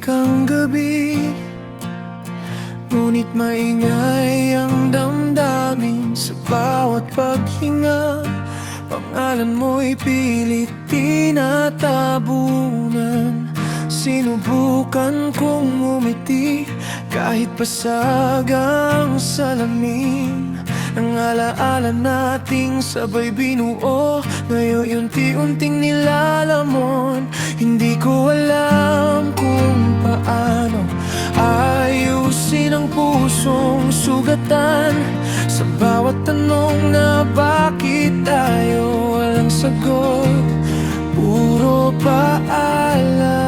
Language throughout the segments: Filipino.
ang gabi, ngunit maingay ang damdamin. Sa bawat paghinga, pangalan mo'y pilit tinatabunan. Sinubukan kong umiti kahit basag ang salamin. Ang alaala nating sabay binuo, ngayon unti-unting nilalamon. Hindi ko alam kung paano ayusin ang pusong sugatan. Sa bawat tanong na bakit tayo walang sagot, puro paalam.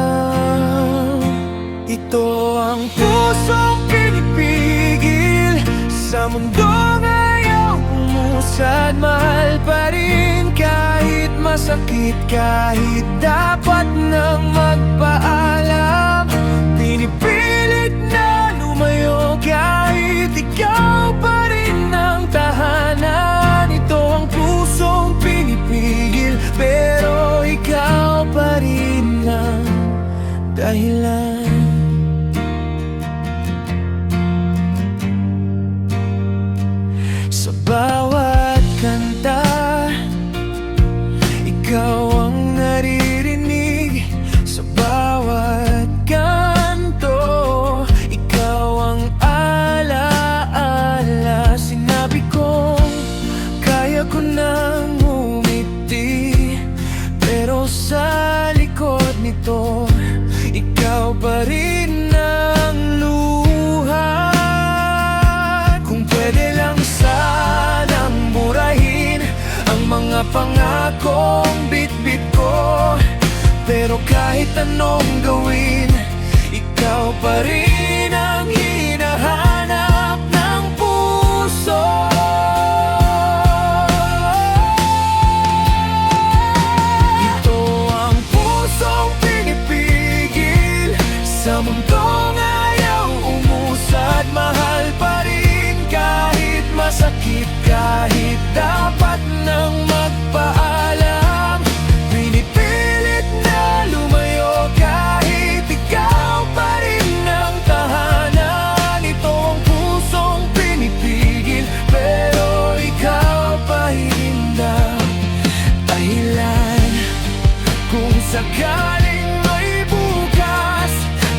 Ito ang pusong pinipigil sa mundo ngayong umusad. Mahal pa rin kahit masakit, kahit dapat nang magpaalam. Pinipilit na lumayo kahit ikaw pa rin ang tahanan. Ito ang pusong pinipigil, pero ikaw pa rin ang dahilan. Sa bawat kanta, ikaw ang naririnig. Sa bawat kanto, ikaw ang alaala. Sinabi kong kaya ko nang umiti, pero sa likod nito, ikaw pa rin ang luha. Kung pwede lang sanang burahin ang mga pangakong bitbit ko, pero kahit anong gawin, ikaw pa rin ang hinahanap ng puso. Ito ang pusong pinipigil sa mundong ayaw umusad. Mahal pa rin kahit masakit, kahit dapat nang magpaalam. Pinipilit na lumayo kahit ikaw pa rin ang tahanan. Ito ang pusong pinipigil, pero ikaw pa rin ang dahilan. Kung sakaling may bukas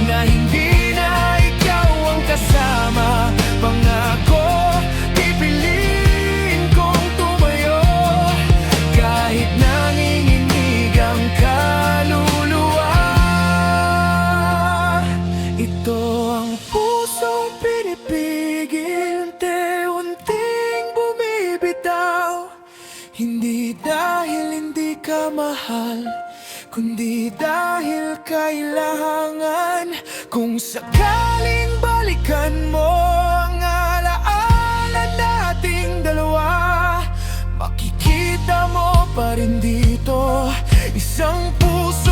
na hindi na ikaw ang kasama, pangako pipiliin kong tumayo kahit nanginginig ang kaluluwa. Ito ang pusong pinipigil, unti-unting bumibitaw. Hindi dahil hindi ka mahal, kundi dahil kailangan. Kung sakaling balikan mo ang alaala nating dalawa, makikita mo pa rin dito isang puso